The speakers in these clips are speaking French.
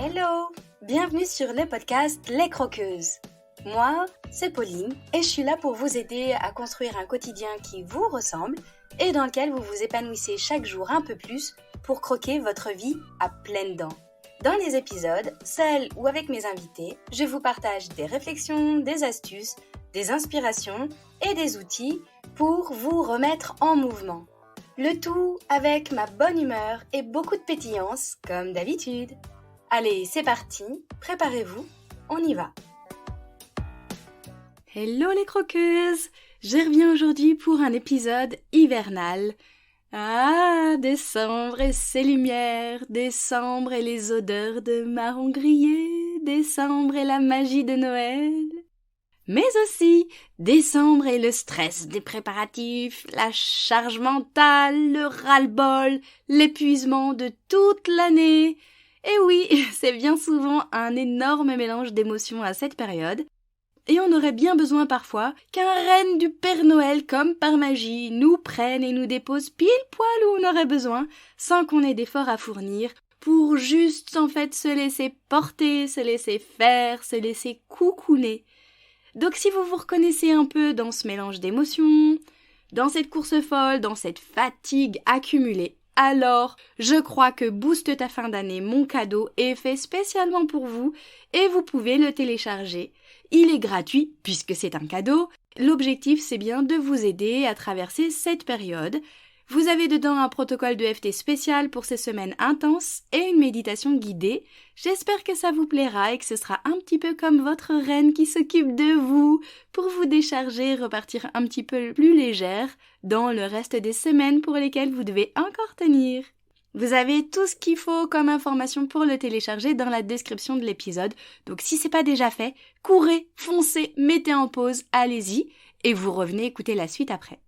Hello! Bienvenue sur le podcast Les Croqueuses. Moi, c'est Pauline et je suis là pour vous aider à construire un quotidien qui vous ressemble et dans lequel vous vous épanouissez chaque jour un peu plus pour croquer votre vie à pleines dents. Dans les épisodes, seul ou avec mes invités, je vous partage des réflexions, des astuces, des inspirations et des outils pour vous remettre en mouvement. Le tout avec ma bonne humeur et beaucoup de pétillance, comme d'habitude. Allez, c'est parti, préparez-vous, on y va. Hello les croqueuses! Je reviens aujourd'hui pour un épisode hivernal. Ah, décembre et ses lumières, décembre et les odeurs de marron grillé, décembre et la magie de Noël. Mais aussi, décembre et le stress des préparatifs, la charge mentale, le ras-le-bol, l'épuisement de toute l'année. Et oui, c'est bien souvent un énorme mélange d'émotions à cette période. Et on aurait bien besoin parfois qu'un renne du Père Noël, comme par magie, nous prenne et nous dépose pile poil où on aurait besoin, sans qu'on ait d'efforts à fournir, pour juste en fait se laisser porter, se laisser faire, se laisser coucouner. Donc si vous vous reconnaissez un peu dans ce mélange d'émotions, dans cette course folle, dans cette fatigue accumulée, alors je crois que Booste ta fin d'année, mon cadeau, est fait spécialement pour vous et vous pouvez le télécharger. Il est gratuit puisque c'est un cadeau. L'objectif c'est bien de vous aider à traverser cette période. Vous avez dedans un protocole de FT spécial pour ces semaines intenses et une méditation guidée. J'espère que ça vous plaira et que ce sera un petit peu comme votre reine qui s'occupe de vous pour vous décharger et repartir un petit peu plus légère dans le reste des semaines pour lesquelles vous devez encore tenir. Vous avez tout ce qu'il faut comme information pour le télécharger dans la description de l'épisode. Donc si c'est pas déjà fait, courez, foncez, mettez en pause, allez-y et vous revenez écouter la suite après.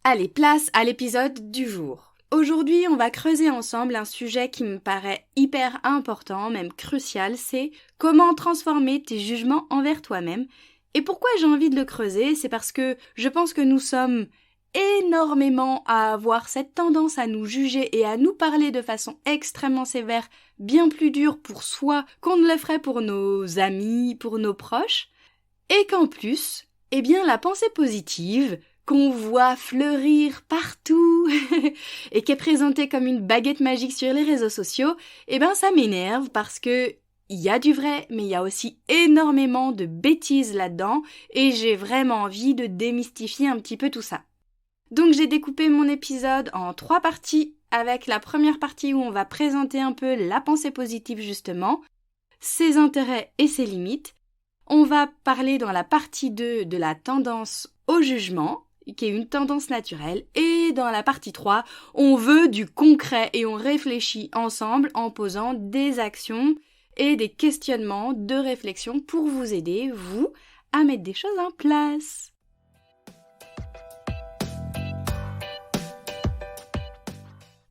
Allez, place à l'épisode du jour. Aujourd'hui, on va creuser ensemble un sujet qui me paraît hyper important, même crucial, c'est comment transformer tes jugements envers toi-même. Et pourquoi j'ai envie de le creuser, c'est parce que je pense que nous sommes énormément à avoir cette tendance à nous juger et à nous parler de façon extrêmement sévère, bien plus dure pour soi qu'on ne le ferait pour nos amis, pour nos proches. Et qu'en plus, la pensée positive qu'on voit fleurir partout et qui est présentée comme une baguette magique sur les réseaux sociaux, ça m'énerve parce que il y a du vrai, mais il y a aussi énormément de bêtises là-dedans et j'ai vraiment envie de démystifier un petit peu tout ça. Donc j'ai découpé mon épisode en 3 parties avec la première partie où on va présenter un peu la pensée positive justement, ses intérêts et ses limites. On va parler dans la partie 2 de la tendance au jugement, qui est une tendance naturelle, et dans la partie 3, on veut du concret et on réfléchit ensemble en posant des actions et des questionnements de réflexion pour vous aider, vous, à mettre des choses en place.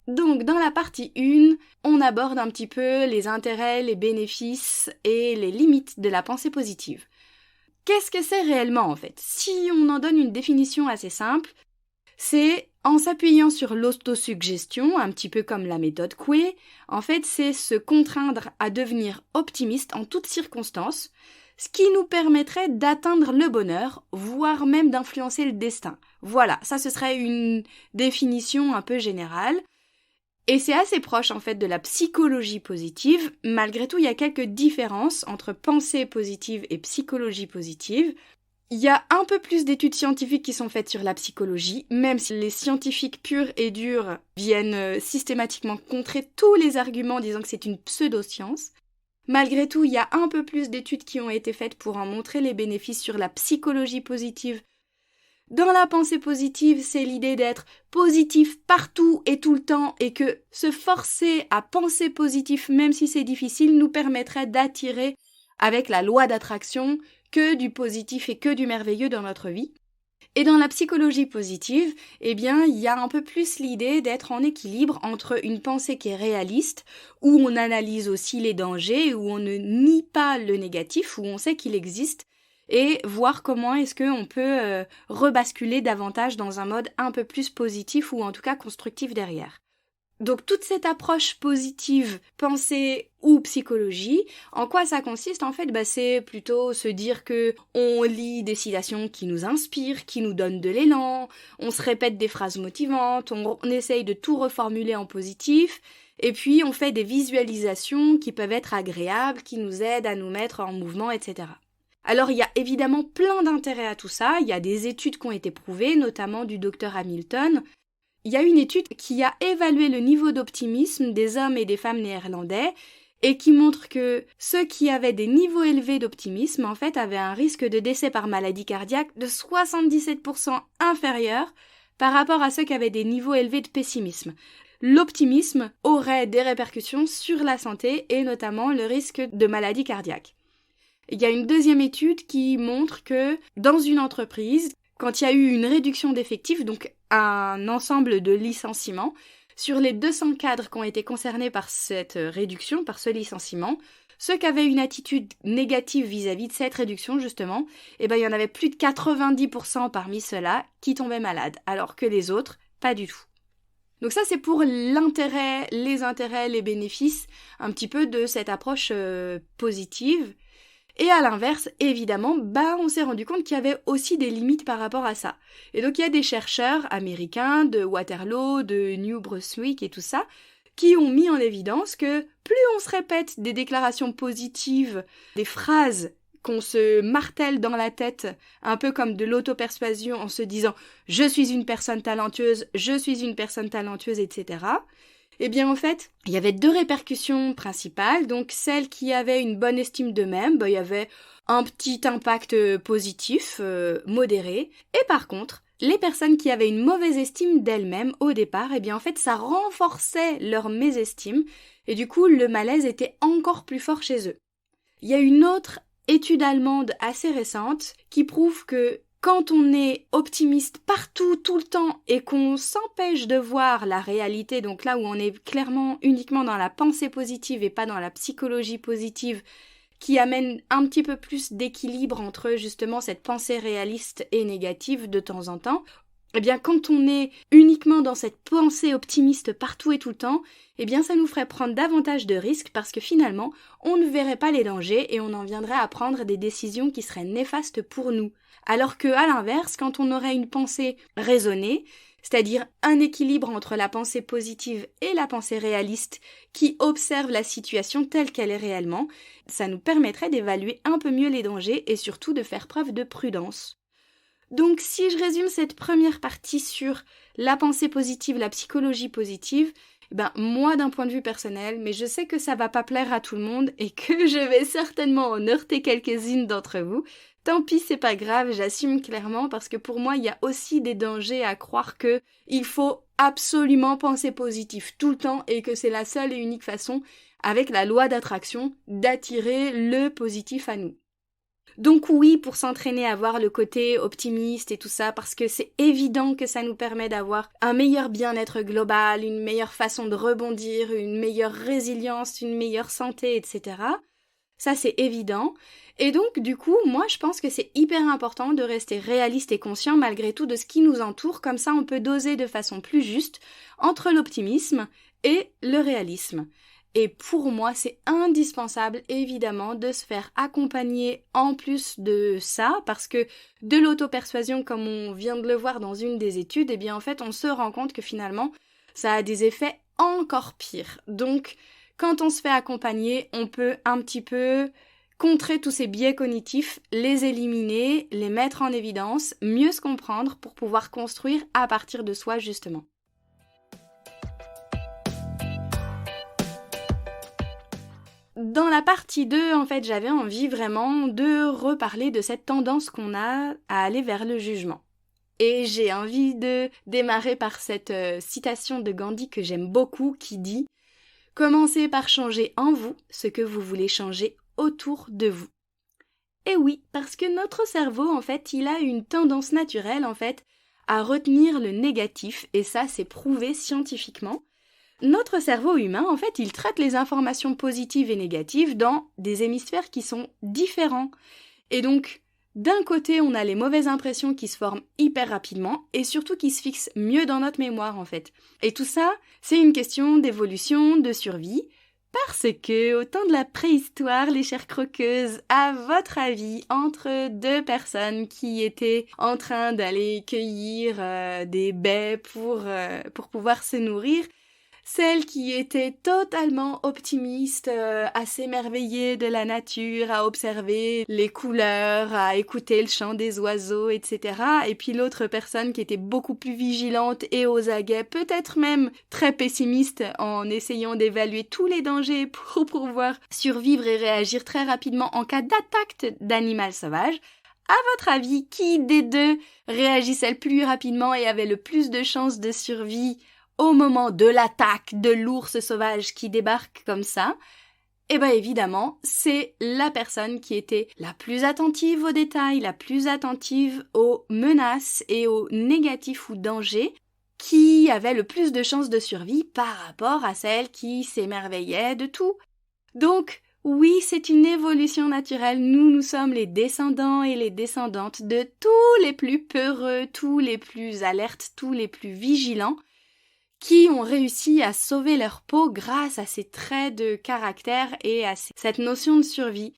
Donc, dans la partie 1, on aborde un petit peu les intérêts, les bénéfices et les limites de la pensée positive. Qu'est-ce que c'est réellement en fait? Si on en donne une définition assez simple, c'est en s'appuyant sur l'autosuggestion, un petit peu comme la méthode Coué, en fait c'est se contraindre à devenir optimiste en toutes circonstances, ce qui nous permettrait d'atteindre le bonheur, voire même d'influencer le destin. Voilà, ça ce serait une définition un peu générale. Et c'est assez proche en fait de la psychologie positive. Malgré tout, il y a quelques différences entre pensée positive et psychologie positive. Il y a un peu plus d'études scientifiques qui sont faites sur la psychologie, même si les scientifiques purs et durs viennent systématiquement contrer tous les arguments disant que c'est une pseudo-science. Malgré tout, il y a un peu plus d'études qui ont été faites pour en montrer les bénéfices sur la psychologie positive. Dans la pensée positive, c'est l'idée d'être positif partout et tout le temps et que se forcer à penser positif, même si c'est difficile, nous permettrait d'attirer, avec la loi d'attraction, que du positif et que du merveilleux dans notre vie. Et dans la psychologie positive, il y a un peu plus l'idée d'être en équilibre entre une pensée qui est réaliste, où on analyse aussi les dangers, où on ne nie pas le négatif, où on sait qu'il existe, et voir comment est-ce qu'on peut rebasculer davantage dans un mode un peu plus positif ou en tout cas constructif derrière. Donc toute cette approche positive, pensée ou psychologie, en quoi ça consiste en fait? C'est plutôt se dire que on lit des citations qui nous inspirent, qui nous donnent de l'élan, on se répète des phrases motivantes, on essaye de tout reformuler en positif, et puis on fait des visualisations qui peuvent être agréables, qui nous aident à nous mettre en mouvement, etc. Alors il y a évidemment plein d'intérêts à tout ça, il y a des études qui ont été prouvées, notamment du docteur Hamilton. Il y a une étude qui a évalué le niveau d'optimisme des hommes et des femmes néerlandais et qui montre que ceux qui avaient des niveaux élevés d'optimisme, en fait, avaient un risque de décès par maladie cardiaque de 77% inférieur par rapport à ceux qui avaient des niveaux élevés de pessimisme. L'optimisme aurait des répercussions sur la santé et notamment le risque de maladie cardiaque. Il y a une deuxième étude qui montre que dans une entreprise, quand il y a eu une réduction d'effectifs, donc un ensemble de licenciements, sur les 200 cadres qui ont été concernés par cette réduction, par ce licenciement, ceux qui avaient une attitude négative vis-à-vis de cette réduction, justement, il y en avait plus de 90% parmi ceux-là qui tombaient malades, alors que les autres, pas du tout. Donc ça, c'est pour l'intérêt, les bénéfices, un petit peu de cette approche positive. Et à l'inverse, évidemment, on s'est rendu compte qu'il y avait aussi des limites par rapport à ça. Et donc il y a des chercheurs américains de Waterloo, de New Brunswick et tout ça, qui ont mis en évidence que plus on se répète des déclarations positives, des phrases qu'on se martèle dans la tête, un peu comme de l'auto-persuasion en se disant « je suis une personne talentueuse, etc. » en fait, il y avait 2 répercussions principales. Donc, celles qui avaient une bonne estime d'eux-mêmes, il y avait un petit impact positif, modéré. Et par contre, les personnes qui avaient une mauvaise estime d'elles-mêmes au départ, en fait, ça renforçait leur mésestime. Et du coup, le malaise était encore plus fort chez eux. Il y a une autre étude allemande assez récente qui prouve que quand on est optimiste partout, tout le temps, et qu'on s'empêche de voir la réalité, donc là où on est clairement uniquement dans la pensée positive et pas dans la psychologie positive, qui amène un petit peu plus d'équilibre entre justement cette pensée réaliste et négative de temps en temps, quand on est uniquement dans cette pensée optimiste partout et tout le temps, ça nous ferait prendre davantage de risques parce que finalement, on ne verrait pas les dangers et on en viendrait à prendre des décisions qui seraient néfastes pour nous. Alors que, à l'inverse, quand on aurait une pensée raisonnée, c'est-à-dire un équilibre entre la pensée positive et la pensée réaliste qui observe la situation telle qu'elle est réellement, ça nous permettrait d'évaluer un peu mieux les dangers et surtout de faire preuve de prudence. Donc si je résume cette première partie sur la pensée positive, la psychologie positive, moi d'un point de vue personnel, mais je sais que ça va pas plaire à tout le monde et que je vais certainement en heurter quelques-unes d'entre vous. Tant pis, c'est pas grave, j'assume clairement parce que pour moi, il y a aussi des dangers à croire que il faut absolument penser positif tout le temps et que c'est la seule et unique façon, avec la loi d'attraction, d'attirer le positif à nous. Donc oui, pour s'entraîner à voir le côté optimiste et tout ça, parce que c'est évident que ça nous permet d'avoir un meilleur bien-être global, une meilleure façon de rebondir, une meilleure résilience, une meilleure santé, etc. Ça, c'est évident. Et donc, du coup, moi, je pense que c'est hyper important de rester réaliste et conscient malgré tout de ce qui nous entoure. Comme ça, on peut doser de façon plus juste entre l'optimisme et le réalisme. Et pour moi, c'est indispensable, évidemment, de se faire accompagner en plus de ça, parce que de l'auto-persuasion, comme on vient de le voir dans une des études, en fait, on se rend compte que finalement, ça a des effets encore pires. Donc, quand on se fait accompagner, on peut un petit peu contrer tous ces biais cognitifs, les éliminer, les mettre en évidence, mieux se comprendre pour pouvoir construire à partir de soi, justement. Dans la partie 2, en fait, j'avais envie vraiment de reparler de cette tendance qu'on a à aller vers le jugement. Et j'ai envie de démarrer par cette citation de Gandhi que j'aime beaucoup qui dit « Commencez par changer en vous ce que vous voulez changer autour de vous ». Et oui, parce que notre cerveau, en fait, il a une tendance naturelle, en fait, à retenir le négatif, et ça, c'est prouvé scientifiquement. Notre cerveau humain, en fait, il traite les informations positives et négatives dans des hémisphères qui sont différents. Et donc, D'un côté, on a les mauvaises impressions qui se forment hyper rapidement et surtout qui se fixent mieux dans notre mémoire en fait. Et tout ça, c'est une question d'évolution, de survie, parce que au temps de la préhistoire, les chères croqueuses, à votre avis, entre deux personnes qui étaient en train d'aller cueillir des baies pour pouvoir se nourrir, celle qui était totalement optimiste, à s'émerveiller de la nature, à observer les couleurs, à écouter le chant des oiseaux, etc. Et puis l'autre personne qui était beaucoup plus vigilante et aux aguets, peut-être même très pessimiste en essayant d'évaluer tous les dangers pour pouvoir survivre et réagir très rapidement en cas d'attaque d'animal sauvage. À votre avis, qui des deux réagissait le plus rapidement et avait le plus de chances de survie au moment de l'attaque de l'ours sauvage qui débarque comme ça? Eh bien évidemment, c'est la personne qui était la plus attentive aux détails, la plus attentive aux menaces et aux négatifs ou dangers, qui avait le plus de chances de survie par rapport à celle qui s'émerveillait de tout. Donc, oui, c'est une évolution naturelle. Nous sommes les descendants et les descendantes de tous les plus peureux, tous les plus alertes, tous les plus vigilants, qui ont réussi à sauver leur peau grâce à ces traits de caractère et à cette notion de survie.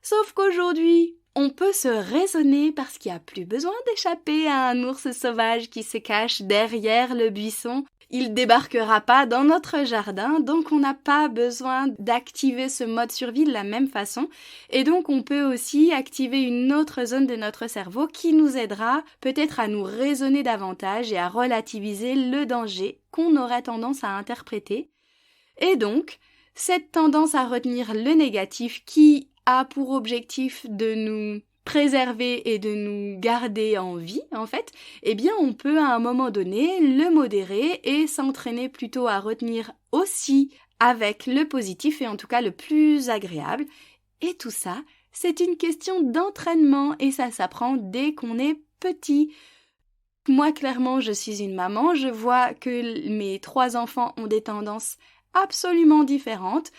Sauf qu'aujourd'hui, on peut se raisonner parce qu'il n'y a plus besoin d'échapper à un ours sauvage qui se cache derrière le buisson. Il débarquera pas dans notre jardin, donc on n'a pas besoin d'activer ce mode survie de la même façon. Et donc on peut aussi activer une autre zone de notre cerveau qui nous aidera peut-être à nous raisonner davantage et à relativiser le danger qu'on aurait tendance à interpréter. Et donc, cette tendance à retenir le négatif qui a pour objectif de nous préserver et de nous garder en vie, en fait, eh bien on peut à un moment donné le modérer et s'entraîner plutôt à retenir aussi avec le positif et en tout cas le plus agréable. Et tout ça, c'est une question d'entraînement et ça s'apprend dès qu'on est petit. Moi, clairement, je suis une maman, je vois que mes 3 enfants ont des tendances absolument différentes.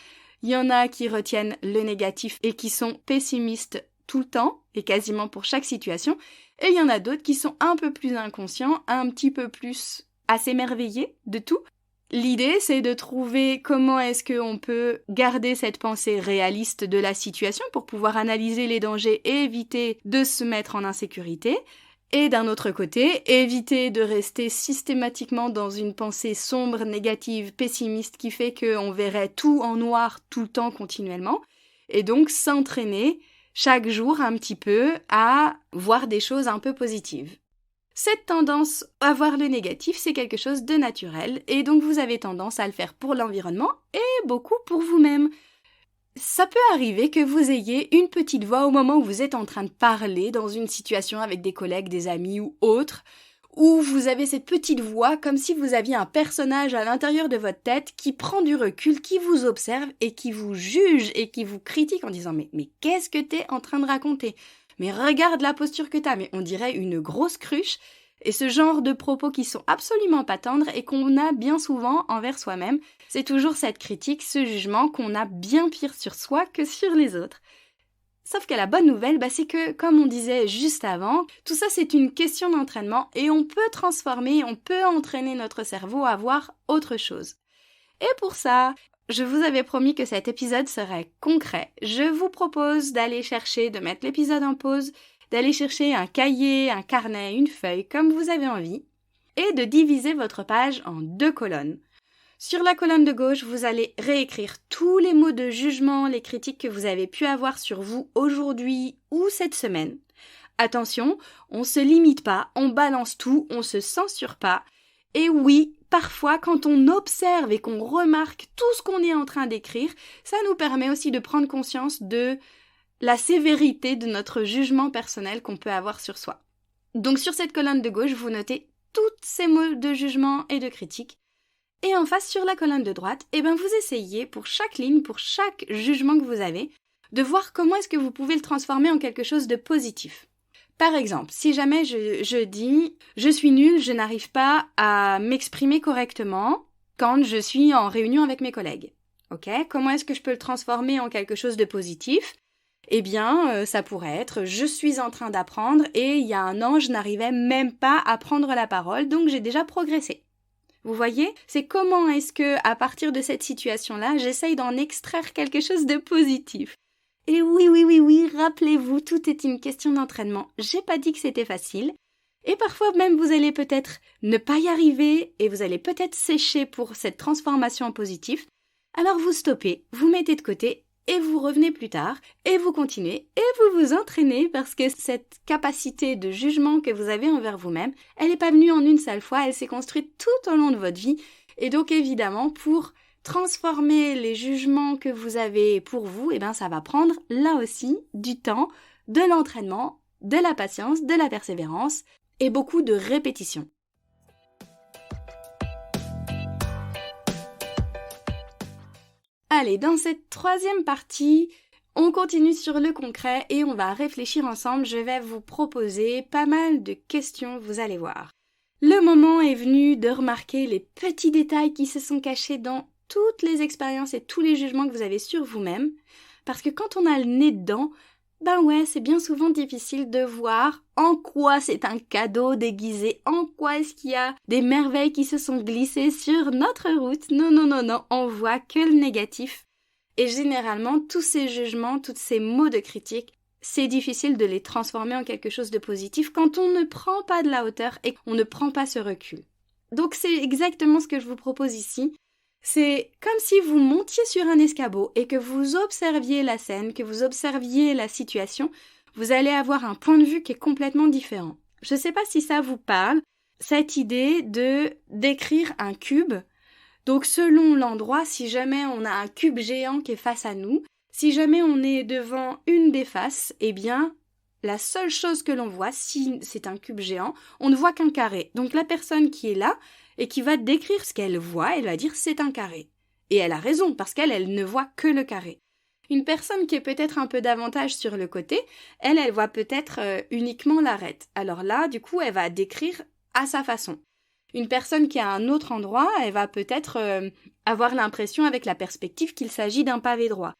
Il y en a qui retiennent le négatif et qui sont pessimistes tout le temps et quasiment pour chaque situation, et il y en a d'autres qui sont un peu plus inconscients, un petit peu plus à s'émerveiller de tout. L'idée, c'est de trouver comment est-ce qu'on peut garder cette pensée réaliste de la situation pour pouvoir analyser les dangers et éviter de se mettre en insécurité. Et d'un autre côté, éviter de rester systématiquement dans une pensée sombre, négative, pessimiste qui fait qu'on verrait tout en noir tout le temps continuellement. Et donc s'entraîner chaque jour un petit peu à voir des choses un peu positives. Cette tendance à voir le négatif, c'est quelque chose de naturel et donc vous avez tendance à le faire pour l'environnement et beaucoup pour vous-même. Ça peut arriver que vous ayez une petite voix au moment où vous êtes en train de parler dans une situation avec des collègues, des amis ou autres, où vous avez cette petite voix comme si vous aviez un personnage à l'intérieur de votre tête qui prend du recul, qui vous observe et qui vous juge et qui vous critique en disant « Mais qu'est-ce que t'es en train de raconter ? Mais regarde la posture que t'as, mais on dirait une grosse cruche !» Et ce genre de propos qui sont absolument pas tendres et qu'on a bien souvent envers soi-même, c'est toujours cette critique, ce jugement qu'on a bien pire sur soi que sur les autres. Sauf que la bonne nouvelle, c'est que, comme on disait juste avant, tout ça c'est une question d'entraînement et on peut transformer, on peut entraîner notre cerveau à voir autre chose. Et pour ça, je vous avais promis que cet épisode serait concret. Je vous propose d'aller chercher, de mettre l'épisode en pause, d'aller chercher un cahier, un carnet, une feuille, comme vous avez envie, et de diviser votre page en 2 colonnes. Sur la colonne de gauche, vous allez réécrire tous les mots de jugement, les critiques que vous avez pu avoir sur vous aujourd'hui ou cette semaine. Attention, on se limite pas, on balance tout, on se censure pas. Et oui, parfois, quand on observe et qu'on remarque tout ce qu'on est en train d'écrire, ça nous permet aussi de prendre conscience de la sévérité de notre jugement personnel qu'on peut avoir sur soi. Donc sur cette colonne de gauche, vous notez tous ces mots de jugement et de critique. Et en face, sur la colonne de droite, vous essayez pour chaque ligne, pour chaque jugement que vous avez, de voir comment est-ce que vous pouvez le transformer en quelque chose de positif. Par exemple, si jamais je dis « je suis nulle, je n'arrive pas à m'exprimer correctement quand je suis en réunion avec mes collègues ». Ok ? Comment est-ce que je peux le transformer en quelque chose de positif ? Eh bien, ça pourrait être « je suis en train d'apprendre et il y a un an, je n'arrivais même pas à prendre la parole, donc j'ai déjà progressé ». Vous voyez, c'est comment est-ce que, à partir de cette situation-là, j'essaye d'en extraire quelque chose de positif. Et oui, rappelez-vous, tout est une question d'entraînement. J'ai pas dit que c'était facile. Et parfois même, vous allez peut-être ne pas y arriver et vous allez peut-être sécher pour cette transformation en positif. Alors vous stoppez, vous mettez de côté et vous revenez plus tard et vous continuez et vous vous entraînez parce que cette capacité de jugement que vous avez envers vous-même, elle n'est pas venue en une seule fois, elle s'est construite tout au long de votre vie. Et donc évidemment, pour transformer les jugements que vous avez pour vous, ça va prendre là aussi du temps, de l'entraînement, de la patience, de la persévérance et beaucoup de répétition. Allez, dans cette troisième partie, on continue sur le concret et on va réfléchir ensemble. Je vais vous proposer pas mal de questions, vous allez voir. Le moment est venu de remarquer les petits détails qui se sont cachés dans toutes les expériences et tous les jugements que vous avez sur vous-même. Parce que quand on a le nez dedans, c'est bien souvent difficile de voir en quoi c'est un cadeau déguisé, en quoi est-ce qu'il y a des merveilles qui se sont glissées sur notre route. Non, on voit que le négatif. Et généralement, tous ces jugements, tous ces mots de critique, c'est difficile de les transformer en quelque chose de positif quand on ne prend pas de la hauteur et qu'on ne prend pas ce recul. Donc c'est exactement ce que je vous propose ici. C'est comme si vous montiez sur un escabeau et que vous observiez la scène, que vous observiez la situation, vous allez avoir un point de vue qui est complètement différent. Je ne sais pas si ça vous parle, cette idée de décrire un cube. Donc selon l'endroit, si jamais on a un cube géant qui est face à nous, si jamais on est devant une des faces, la seule chose que l'on voit, si c'est un cube géant, on ne voit qu'un carré. Donc la personne qui est là, et qui va décrire ce qu'elle voit, elle va dire c'est un carré. Et elle a raison, parce qu'elle ne voit que le carré. Une personne qui est peut-être un peu davantage sur le côté, elle voit peut-être uniquement l'arête. Alors là, du coup, elle va décrire à sa façon. Une personne qui est à un autre endroit, elle va peut-être avoir l'impression avec la perspective qu'il s'agit d'un pavé droit.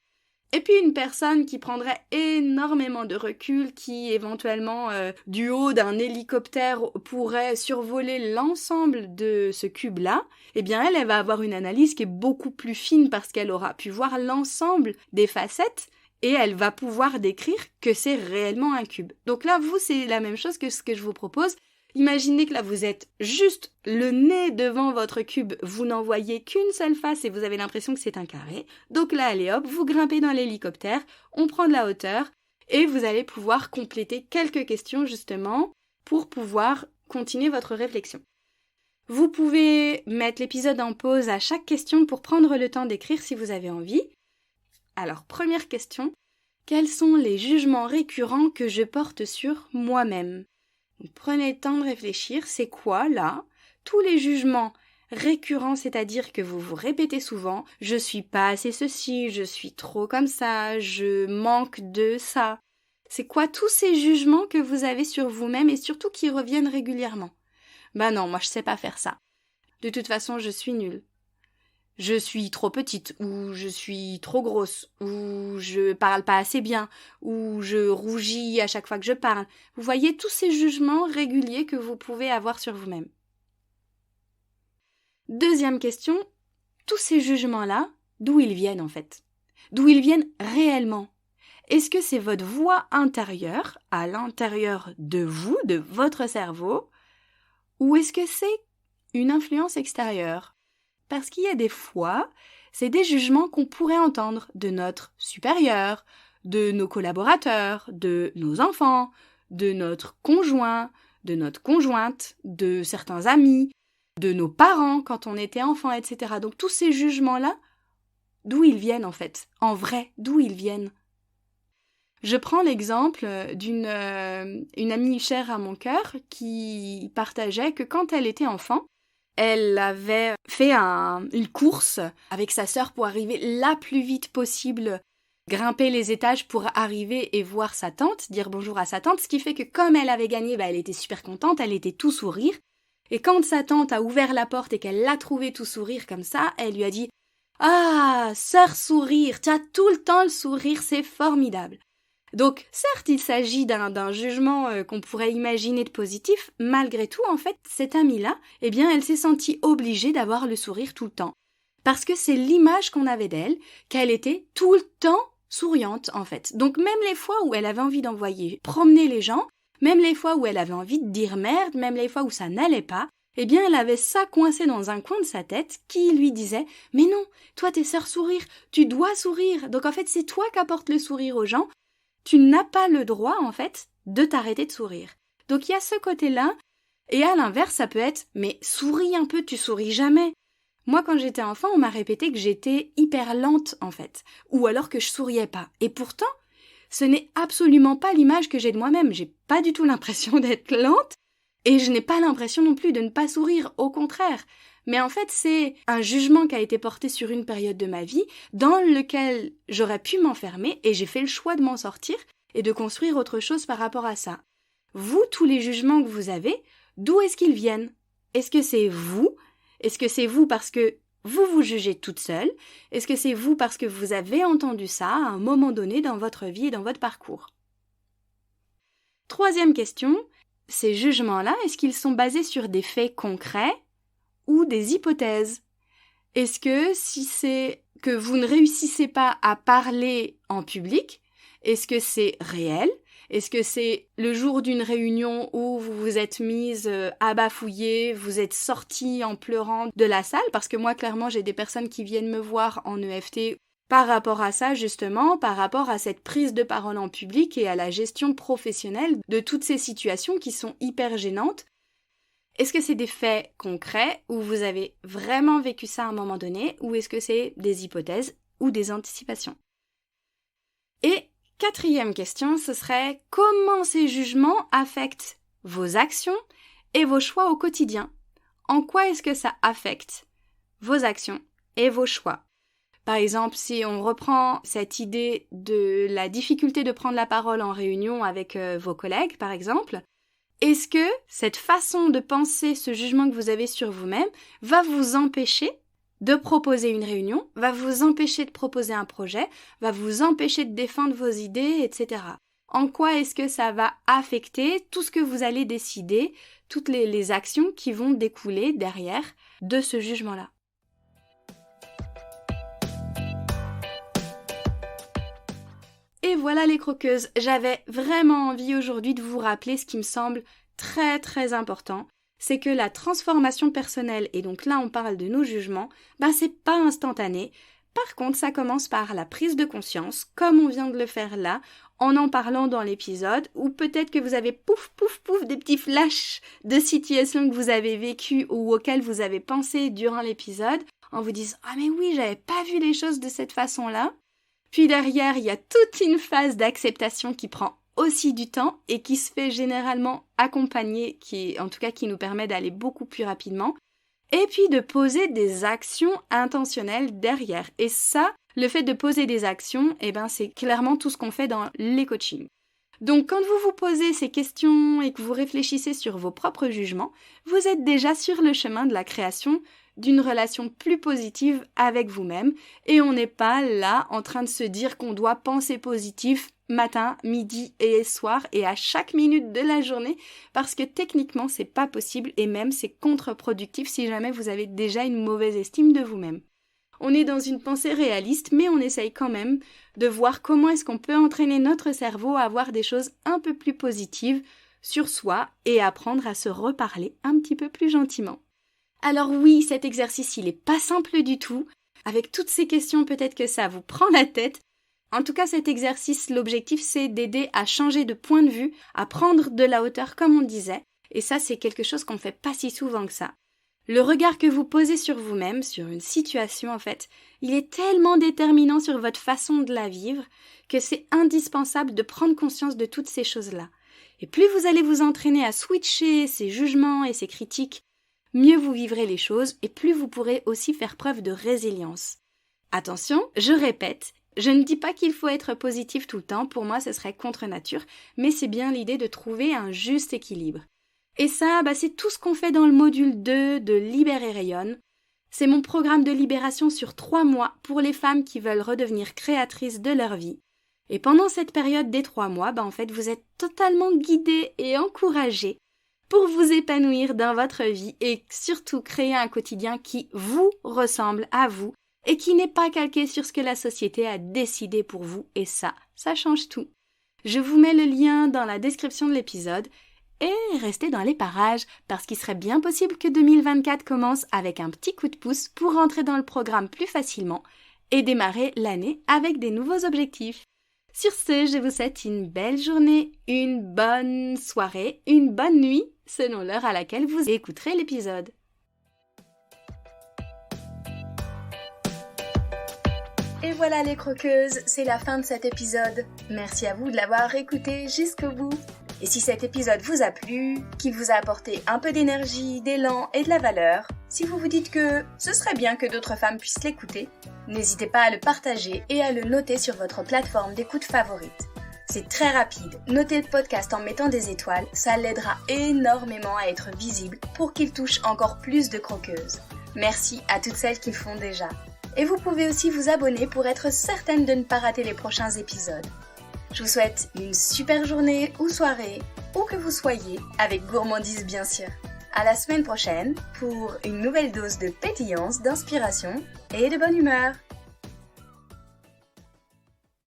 Et puis une personne qui prendrait énormément de recul, qui éventuellement du haut d'un hélicoptère pourrait survoler l'ensemble de ce cube-là, elle va avoir une analyse qui est beaucoup plus fine parce qu'elle aura pu voir l'ensemble des facettes et elle va pouvoir décrire que c'est réellement un cube. Donc là, vous, c'est la même chose que ce que je vous propose. Imaginez que là, vous êtes juste le nez devant votre cube, vous n'en voyez qu'une seule face et vous avez l'impression que c'est un carré. Donc là, allez hop, vous grimpez dans l'hélicoptère, on prend de la hauteur et vous allez pouvoir compléter quelques questions justement pour pouvoir continuer votre réflexion. Vous pouvez mettre l'épisode en pause à chaque question pour prendre le temps d'écrire si vous avez envie. Alors, première question, quels sont les jugements récurrents que je porte sur moi-même ? Prenez le temps de réfléchir, c'est quoi là tous les jugements récurrents, c'est-à-dire que vous vous répétez souvent « je suis pas assez ceci, je suis trop comme ça, je manque de ça ». C'est quoi tous ces jugements que vous avez sur vous-même et surtout qui reviennent régulièrement ? Non, moi je sais pas faire ça. De toute façon, je suis nulle. Je suis trop petite, ou je suis trop grosse, ou je parle pas assez bien, ou je rougis à chaque fois que je parle. Vous voyez tous ces jugements réguliers que vous pouvez avoir sur vous-même. Deuxième question, tous ces jugements-là, d'où ils viennent en fait ? D'où ils viennent réellement ? Est-ce que c'est votre voix intérieure, à l'intérieur de vous, de votre cerveau, ou est-ce que c'est une influence extérieure ? Parce qu'il y a des fois, c'est des jugements qu'on pourrait entendre de notre supérieur, de nos collaborateurs, de nos enfants, de notre conjoint, de notre conjointe, de certains amis, de nos parents quand on était enfant, etc. Donc tous ces jugements-là, d'où ils viennent en fait ? En vrai, d'où ils viennent ? Je prends l'exemple d'une amie chère à mon cœur qui partageait que quand elle était enfant, elle avait fait une course avec sa sœur pour arriver la plus vite possible, grimper les étages pour arriver et voir sa tante, dire bonjour à sa tante, ce qui fait que comme elle avait gagné, elle était super contente, elle était tout sourire. Et quand sa tante a ouvert la porte et qu'elle l'a trouvée tout sourire comme ça, elle lui a dit « Ah, sœur sourire, tu as tout le temps le sourire, c'est formidable !» Donc, certes, il s'agit d'un jugement qu'on pourrait imaginer de positif, malgré tout, en fait, cette amie-là, eh bien, elle s'est sentie obligée d'avoir le sourire tout le temps. Parce que c'est l'image qu'on avait d'elle, qu'elle était tout le temps souriante, en fait. Donc, même les fois où elle avait envie d'envoyer promener les gens, même les fois où elle avait envie de dire merde, même les fois où ça n'allait pas, eh bien, elle avait ça coincé dans un coin de sa tête qui lui disait « Mais non, toi t'es sœur sourire, tu dois sourire. Donc en fait, c'est toi qui apportes le sourire aux gens. Tu n'as pas le droit, en fait, de t'arrêter de sourire. » Donc il y a ce côté-là. Et à l'inverse, ça peut être « Mais souris un peu, tu souris jamais. » Moi, quand j'étais enfant, on m'a répété que j'étais hyper lente, en fait. Ou alors que je souriais pas. Et pourtant, ce n'est absolument pas l'image que j'ai de moi-même. J'ai pas du tout l'impression d'être lente. Et je n'ai pas l'impression non plus de ne pas sourire, au contraire. Mais en fait, c'est un jugement qui a été porté sur une période de ma vie dans lequel j'aurais pu m'enfermer et j'ai fait le choix de m'en sortir et de construire autre chose par rapport à ça. Vous, tous les jugements que vous avez, d'où est-ce qu'ils viennent? Est-ce que c'est vous? Est-ce que c'est vous parce que vous vous jugez toute seule? Est-ce que c'est vous parce que vous avez entendu ça à un moment donné dans votre vie et dans votre parcours? Troisième question. Ces jugements-là, est-ce qu'ils sont basés sur des faits concrets ou des hypothèses? Est-ce que si c'est que vous ne réussissez pas à parler en public, est-ce que c'est réel? Est-ce que c'est le jour d'une réunion où vous vous êtes mise à bafouiller, vous êtes sortie en pleurant de la salle? Parce que moi, clairement, j'ai des personnes qui viennent me voir en EFT par rapport à ça, justement, par rapport à cette prise de parole en public et à la gestion professionnelle de toutes ces situations qui sont hyper gênantes. Est-ce que c'est des faits concrets où vous avez vraiment vécu ça à un moment donné, ou est-ce que c'est des hypothèses ou des anticipations? Et quatrième question, ce serait comment ces jugements affectent vos actions et vos choix au quotidien? En quoi est-ce que ça affecte vos actions et vos choix? Par exemple, si on reprend cette idée de la difficulté de prendre la parole en réunion avec vos collègues, par exemple, est-ce que cette façon de penser, ce jugement que vous avez sur vous-même, va vous empêcher de proposer une réunion, va vous empêcher de proposer un projet, va vous empêcher de défendre vos idées, etc. En quoi est-ce que ça va affecter tout ce que vous allez décider, toutes les actions qui vont découler derrière de ce jugement-là? Et voilà les croqueuses, j'avais vraiment envie aujourd'hui de vous rappeler ce qui me semble très très important, c'est que la transformation personnelle, et donc là on parle de nos jugements, c'est pas instantané. Par contre, ça commence par la prise de conscience, comme on vient de le faire là, en parlant dans l'épisode, ou peut-être que vous avez pouf des petits flashs de situations que vous avez vécues ou auxquelles vous avez pensé durant l'épisode, en vous disant « Ah mais oui, j'avais pas vu les choses de cette façon-là ». Puis derrière, il y a toute une phase d'acceptation qui prend aussi du temps et qui se fait généralement accompagner, qui nous permet d'aller beaucoup plus rapidement. Et puis de poser des actions intentionnelles derrière. Et ça, le fait de poser des actions, c'est clairement tout ce qu'on fait dans les coachings. Donc quand vous vous posez ces questions et que vous réfléchissez sur vos propres jugements, vous êtes déjà sur le chemin de la création d'une relation plus positive avec vous-même et on n'est pas là en train de se dire qu'on doit penser positif matin, midi et soir et à chaque minute de la journée parce que techniquement c'est pas possible et même c'est contre-productif si jamais vous avez déjà une mauvaise estime de vous-même. On est dans une pensée réaliste mais on essaye quand même de voir comment est-ce qu'on peut entraîner notre cerveau à avoir des choses un peu plus positives sur soi et apprendre à se reparler un petit peu plus gentiment. Alors oui, cet exercice, il est pas simple du tout. Avec toutes ces questions, peut-être que ça vous prend la tête. En tout cas, cet exercice, l'objectif, c'est d'aider à changer de point de vue, à prendre de la hauteur, comme on disait. Et ça, c'est quelque chose qu'on fait pas si souvent que ça. Le regard que vous posez sur vous-même, sur une situation, en fait, il est tellement déterminant sur votre façon de la vivre que c'est indispensable de prendre conscience de toutes ces choses-là. Et plus vous allez vous entraîner à switcher ces jugements et ces critiques, mieux vous vivrez les choses et plus vous pourrez aussi faire preuve de résilience. Attention, je répète, je ne dis pas qu'il faut être positif tout le temps, pour moi ce serait contre nature, mais c'est bien l'idée de trouver un juste équilibre. Et ça, c'est tout ce qu'on fait dans le module 2 de Libère et Rayonne. C'est mon programme de libération sur 3 mois pour les femmes qui veulent redevenir créatrices de leur vie. Et pendant cette période des 3 mois, en fait, vous êtes totalement guidé et encouragé pour vous épanouir dans votre vie et surtout créer un quotidien qui vous ressemble à vous et qui n'est pas calqué sur ce que la société a décidé pour vous. Et ça change tout. Je vous mets le lien dans la description de l'épisode et restez dans les parages parce qu'il serait bien possible que 2024 commence avec un petit coup de pouce pour rentrer dans le programme plus facilement et démarrer l'année avec des nouveaux objectifs. Sur ce, je vous souhaite une belle journée, une bonne soirée, une bonne nuit, selon l'heure à laquelle vous écouterez l'épisode. Et voilà les croqueuses, c'est la fin de cet épisode. Merci à vous de l'avoir écouté jusqu'au bout. Et si cet épisode vous a plu, qu'il vous a apporté un peu d'énergie, d'élan et de la valeur, si vous vous dites que ce serait bien que d'autres femmes puissent l'écouter, n'hésitez pas à le partager et à le noter sur votre plateforme d'écoute favorite. C'est très rapide, notez le podcast en mettant des étoiles, ça l'aidera énormément à être visible pour qu'il touche encore plus de croqueuses. Merci à toutes celles qui le font déjà. Et vous pouvez aussi vous abonner pour être certaine de ne pas rater les prochains épisodes. Je vous souhaite une super journée ou soirée, où que vous soyez, avec gourmandise bien sûr. À la semaine prochaine pour une nouvelle dose de pétillance, d'inspiration et de bonne humeur.